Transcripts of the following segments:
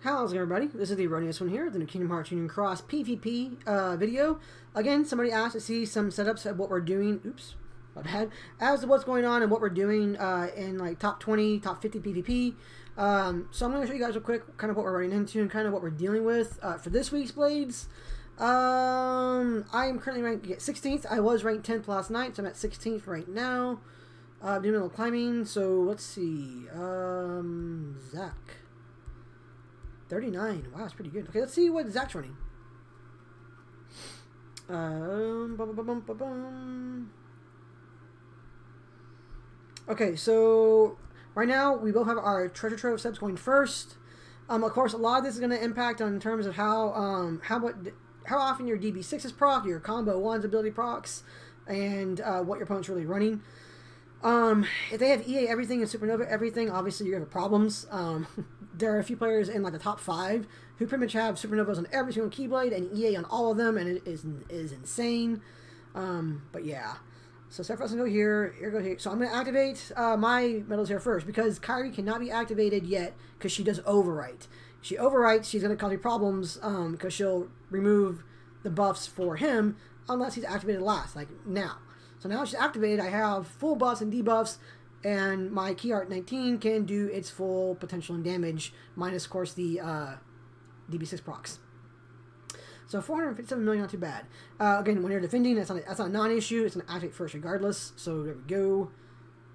How's it, everybody? This is the erroneous one here, the new Kingdom Hearts Union Cross PvP video. Again, somebody asked to see some setups of what we're doing. Oops, my bad. As to what's going on and what we're doing in like top 20, top 50 PvP. So I'm going to show you guys real quick kind of what we're running into and kind of what we're dealing with for this week's Blades. I am currently ranked 16th. I was ranked 10th last night, so I'm at 16th right now. Doing a little climbing. So let's see. Zach. 39. Wow, that's pretty good. Okay, let's see what Zach's running. Okay, so right now we both have our treasure trove steps going first. Of course, a lot of this is going to impact on in terms of how often your DB6s proc, your combo 1's ability procs, and what your opponent's really running. If they have EA everything and Super Nova everything, obviously you're going to have problems. There are a few players in like the top 5 who pretty much have Super Novas on every single Keyblade and EA on all of them, and it is insane. But yeah. So start for us to go here. Here, go here. So I'm going to activate my medals here first because Kairi cannot be activated yet because she does overwrite. If she overwrites, she's going to cause me problems because she'll remove the buffs for him unless he's activated last, like now. So now she's activated, I have full buffs and debuffs, and my KHIII 19 can do its full potential and damage, minus, of course, the DB6 procs. So 457 million, not too bad. Again, when you're defending, that's not a non-issue. It's an activate first regardless. So there we go.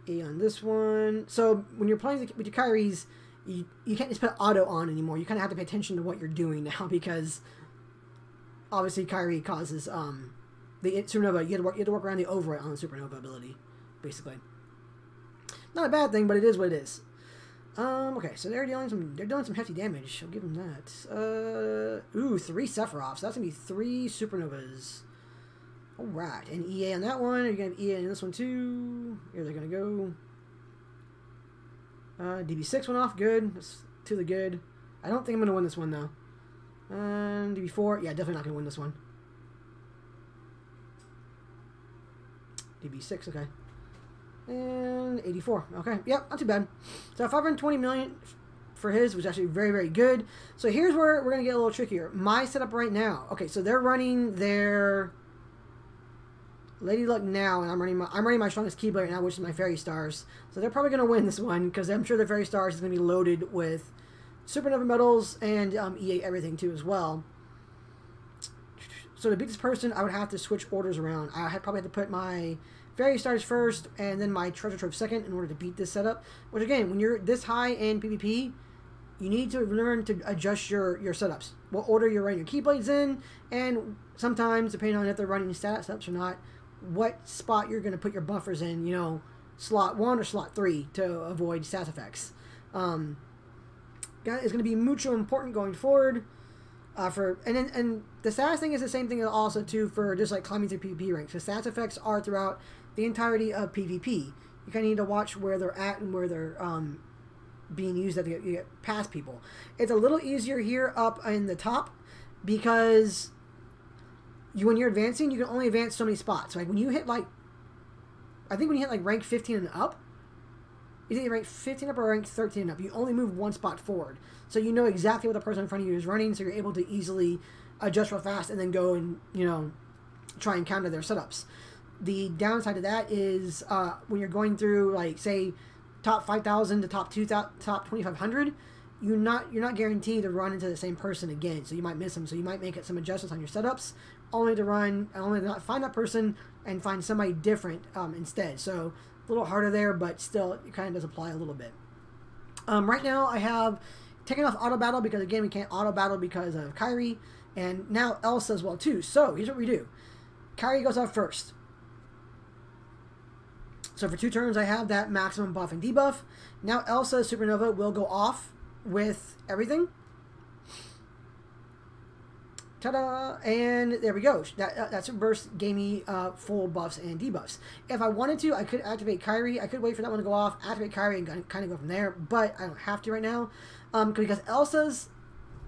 A on this one. So when you're playing with your Kairis, you can't just put auto on anymore. You kind of have to pay attention to what you're doing now because obviously Kairi causes... the Super Nova, you have to work around the overwrite on the Super Nova ability, basically. Not a bad thing, but it is what it is. Okay, so they're doing some hefty damage. I'll give them that. Ooh, 3 Sephiroths. That's gonna be 3 Supernovas. All right, and EA on that one. Are you gonna have EA on this one too? Here they're gonna go. DB6 went off. Good. That's to the good. I don't think I'm gonna win this one though. DB4. Yeah, definitely not gonna win this one. DB6, okay. And 84, okay. Yep, not too bad. So 520 million for his was actually very, very good. So here's where we're going to get a little trickier. My setup right now. Okay, so they're running their Lady Luck now, and I'm running my strongest Keyblade right now, which is my Fairy Stars. So they're probably going to win this one, because I'm sure the Fairy Stars is going to be loaded with Supernova medals and EA everything too as well. So to beat this person, I would have to switch orders around. I probably have to put my Fairy Stars first and then my Treasure Trove second in order to beat this setup. Which again, when you're this high in PvP, you need to learn to adjust your setups. What order you're running your Keyblades in, and sometimes, depending on if they're running stat setups or not, what spot you're going to put your buffers in, you know, slot 1 or slot 3 to avoid stat effects. That is going to be mucho important going forward. And the stats thing is the same thing also too for just like climbing through PvP ranks. The stats effects are throughout the entirety of PvP. You kind of need to watch where they're at and where they're being used that you get past people. It's a little easier here up in the top because when you're advancing, you can only advance so many spots. Like when you hit like, I think when you hit like rank 15 and up, you either rank 15 up or rank 13 and up. You only move 1 spot forward. So you know exactly what the person in front of you is running, so you're able to easily adjust real fast and then go and, you know, try and counter their setups. The downside of that is when you're going through, like, say, top 5,000 to top 2,500, you're not guaranteed to run into the same person again, so you might miss them. So you might make some adjustments on your setups, only to not find that person and find somebody different instead. So a little harder there, but still, it kind of does apply a little bit. Right now, I have taken off auto battle because, again, we can't auto battle because of Kairi, and now Elsa as well too. So here's what we do: Kairi goes off first. So for 2 turns, I have that maximum buff and debuff. Now Elsa Supernova will go off with everything. Ta-da! And there we go. That Super Burst gave me full buffs and debuffs. If I wanted to, I could activate Kairi. I could wait for that one to go off, activate Kairi, and kind of go from there. But I don't have to right now. Because Elsa's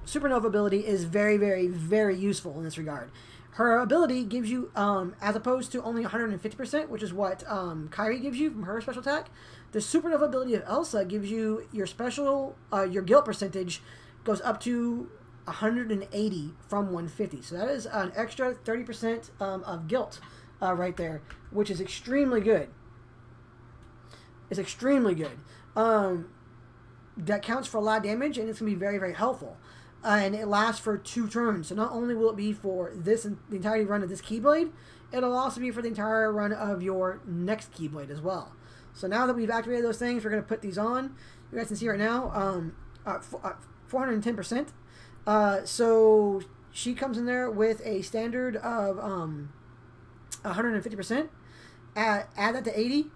Supernova ability is very, very, very useful in this regard. Her ability gives you, as opposed to only 150%, which is what Kairi gives you from her special attack, the Supernova ability of Elsa gives you your special, your guilt percentage goes up to 180 from 150. So that is an extra 30% of guilt right there, which is extremely good. It's extremely good. That counts for a lot of damage, and it's going to be very, very helpful. And it lasts for 2 turns. So not only will it be for the entirety run of this Keyblade, it'll also be for the entire run of your next Keyblade as well. So now that we've activated those things, we're going to put these on. You guys can see right now, 410%. So she comes in there with a standard of 150%. Add that to 80.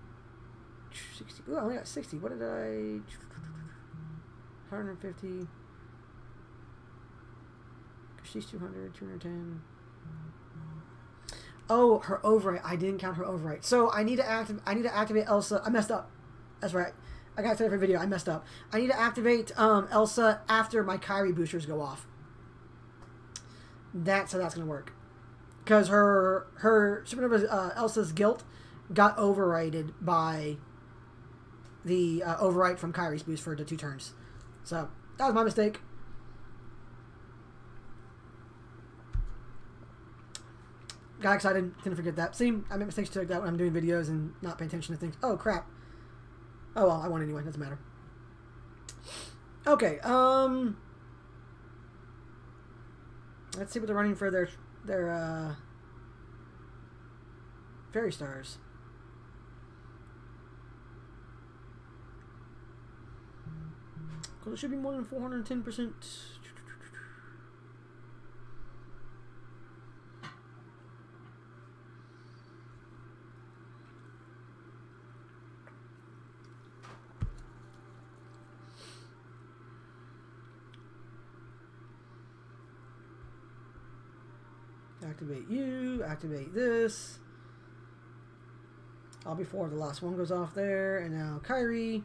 60. Oh, I only got 60. What did I... 150. She's 200, 210. Oh, her overwrite. I didn't count her overwrite. So I need to activate Elsa. I messed up. That's right. I got to say for video. I messed up. I need to activate Elsa after my Kairi boosters go off. That's how that's gonna work. Because her Super Nova Elsa's guilt got overridden by the overwrite from Kairi's boost for the 2 turns. So that was my mistake. Got excited. Didn't forget that. See, I make mistakes like that when I'm doing videos and not paying attention to things. Oh, crap. Oh, well, I won anyway. Doesn't matter. Okay, let's see what they're running for their Fairy Stars. Because it should be more than 410%. Activate you, activate this. All before the last one goes off there, and now Kairi.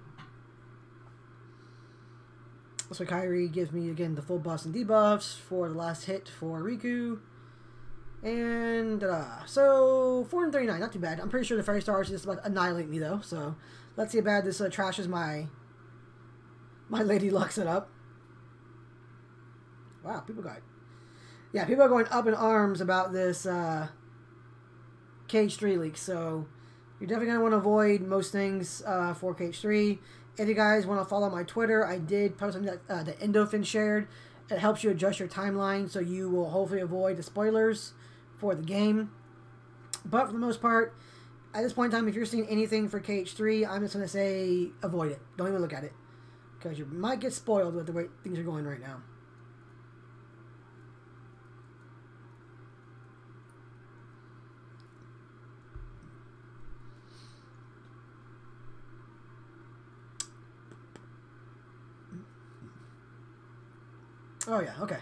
So Kairi gives me again the full buffs and debuffs for the last hit for Riku. And so 439, not too bad. I'm pretty sure the Fairy Stars just about annihilate me though. So let's see how bad this trashes my Lady Luck setup. Wow, people got. Yeah, people are going up in arms about this KHIII leak, so you're definitely going to want to avoid most things for KHIII. If you guys want to follow my Twitter, I did post something that the Endofin shared. It helps you adjust your timeline, so you will hopefully avoid the spoilers for the game. But for the most part, at this point in time, if you're seeing anything for KHIII, I'm just going to say avoid it. Don't even look at it, because you might get spoiled with the way things are going right now. Oh, yeah, okay.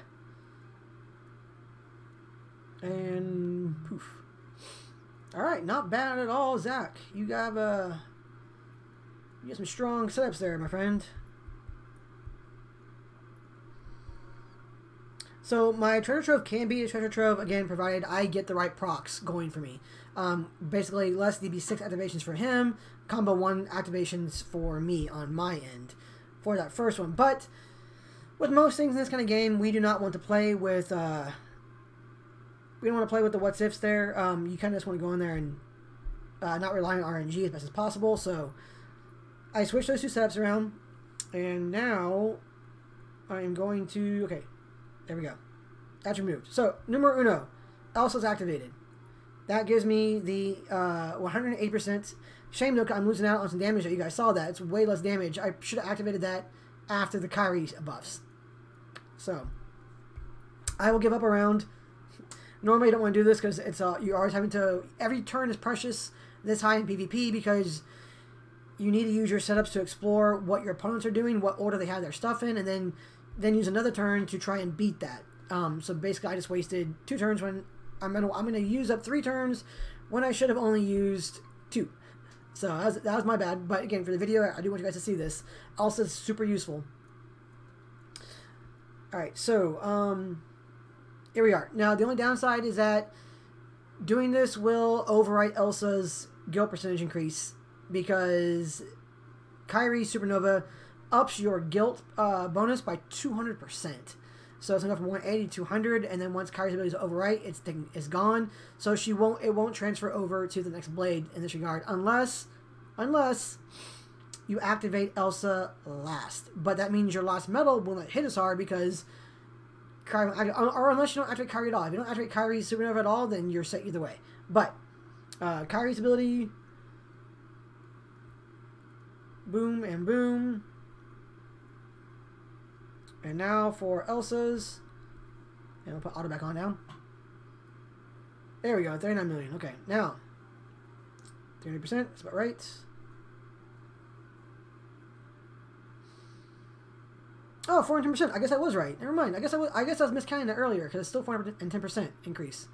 And poof. Alright, not bad at all, Zach. You got some strong setups there, my friend. So my treasure trove can be a treasure trove, again, provided I get the right procs going for me. Basically, less DB6 activations for him, combo 1 activations for me on my end for that first one. But with most things in this kind of game, we do not want to play with we don't want to play with the what's ifs there. You kind of just want to go in there and not rely on RNG as best as possible. So I switched those 2 setups around, and now I am going to, okay, there we go. That's removed. So numero uno, Elsa's activated. That gives me the 108%. Shame though, I'm losing out on some damage that you guys saw that. It's way less damage. I should have activated that after the Kairi buffs. So I will give up a round. Normally I don't want to do this because it's you're always having to, every turn is precious this high in PvP, because you need to use your setups to explore what your opponents are doing, what order they have their stuff in, and then use another turn to try and beat that. So basically I just wasted 2 turns when I'm gonna use up 3 turns when I should have only used 2. So that was my bad. But again, for the video, I do want you guys to see this. Also, it's super useful. Alright, so here we are. Now, the only downside is that doing this will overwrite Elsa's guilt percentage increase, because Kairi Supernova ups your guilt bonus by 200%. So it's enough from 180 to 200, and then once Kairi's ability is overwrite, it's gone. So it won't transfer over to the next blade in this regard unless you activate Elsa last. But that means your last medal will not hit as hard because Kairi, or unless you don't activate Kairi at all. If you don't activate Kairi's Super Nova at all, then you're set either way. But Kairi's ability, boom and boom. And now for Elsa's, and we'll put auto back on now. There we go, 39 million. Okay, now 300%. That's about right. Oh, 410%. I guess I was right. Never mind. I guess I was miscounting that earlier because it's still 410% increase.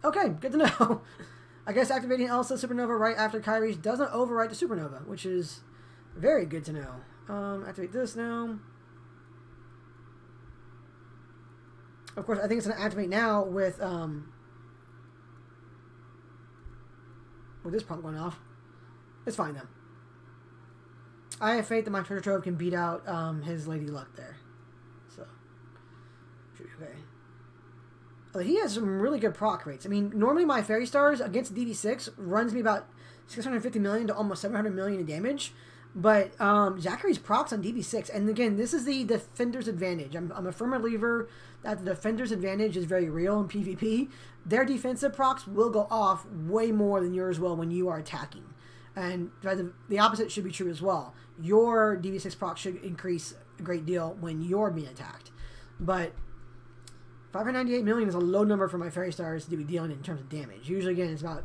Okay, good to know. I guess activating Elsa Supernova right after Kairi's doesn't overwrite the Supernova, which is very good to know. Activate this now. Of course, I think it's going to activate now with this prompt going off. It's fine, though. I have faith that my treasure trove can beat out his Lady Luck there. So, should be okay. Oh, he has some really good proc rates. I mean, normally my Fairy Stars against DB6 runs me about 650 million to almost 700 million in damage. But Zachary's procs on DB6, and again, this is the Defender's advantage. I'm a firm believer that the Defender's advantage is very real in PvP. Their defensive procs will go off way more than yours will when you are attacking. And the opposite should be true as well. Your DB6 proc should increase a great deal when you're being attacked. But 598 million is a low number for my Fairy Stars to be dealing in terms of damage. Usually, again, it's about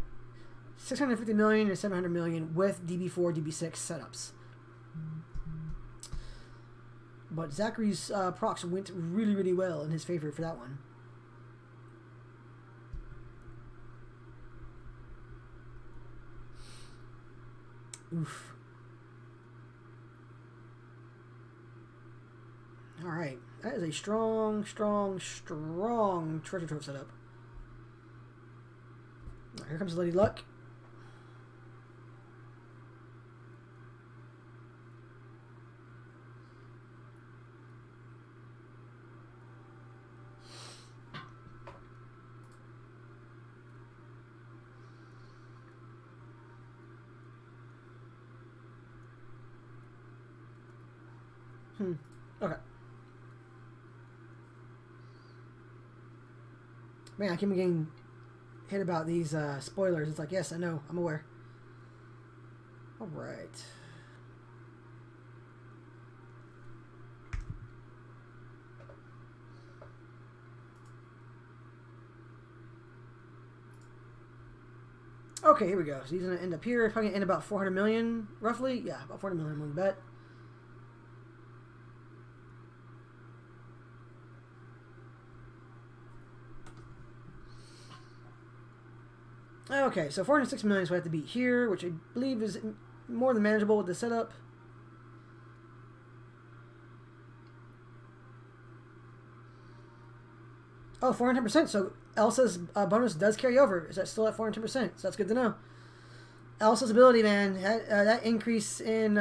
650 million to 700 million with DB4, DB6 setups. But Zachary's procs went really, really well in his favor for that one. Oof. Alright. That is a strong, strong, strong treasure trove setup. Right, here comes Lady Luck. Okay. Man, I keep getting hit about these spoilers. It's like, yes, I know. I'm aware. Alright. Okay, here we go. So he's going to end up here. Probably going to end about 400 million, roughly. Yeah, about 400 million, I'm going to bet. Okay, so 406 million is what I have to beat here, which I believe is more than manageable with the setup. Oh, 410%. So Elsa's bonus does carry over. Is that still at 410%? So that's good to know. Elsa's ability, man, that increase in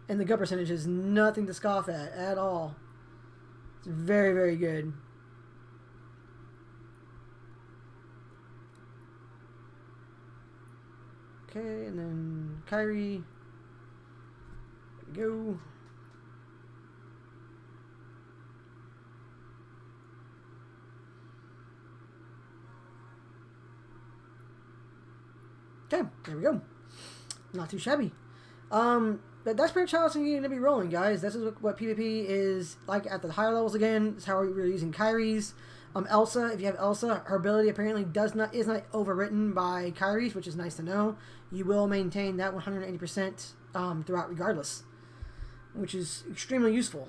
in the gut percentage is nothing to scoff at all. It's very, very good. Okay, and then Kairi. There we go. Okay, there we go. Not too shabby. That's pretty much how it's going to be rolling, guys. This is what PvP is like at the higher levels again. This is how we're using Kairi's. Elsa, if you have Elsa, her ability apparently is not overwritten by Kairi's, which is nice to know. You will maintain that 180% throughout regardless, which is extremely useful.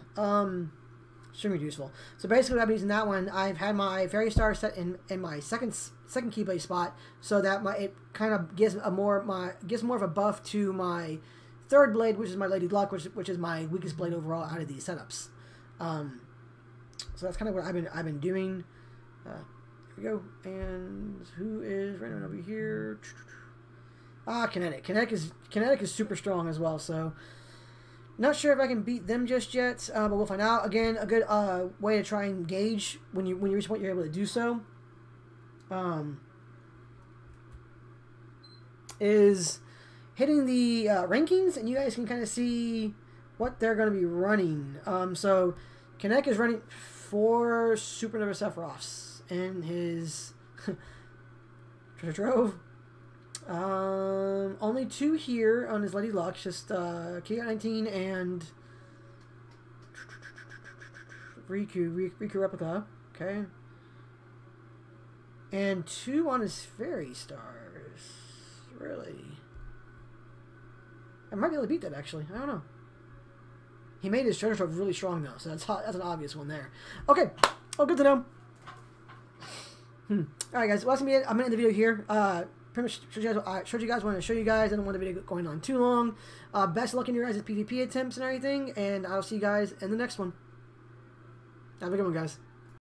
Extremely useful. So basically, what I'm using that one, I've had my Fairy Star set in my second Keyblade spot, so that it kind of gives more of a buff to my third blade, which is my Lady Luck, which is my weakest blade overall out of these setups. So that's kind of what I've been doing. Here we go. And who is right over here? KHIII. KHIII is super strong as well. So Not sure if I can beat them just yet, but we'll find out. Again, a good way to try and gauge when you reach a point you're able to do so is hitting the rankings, and you guys can kind of see what they're going to be running. So KHIII is running 4 Super Nova Sephiroths in his treasure trove. Only 2 here on his Lady Luck, just KHIII and Riku replica. Okay. And 2 on his Fairy Stars. Really? I might be able to beat that, actually. I don't know. He made his treasure trove really strong, though, so that's an obvious one there. Okay. Oh, good to know. Alright, guys. Well, that's going to be it. I'm going to end the video here. Pretty much showed you guys what I wanted to show you guys. I don't want the video going on too long. Best of luck in your guys' PvP attempts and everything, and I'll see you guys in the next one. Have a good one, guys.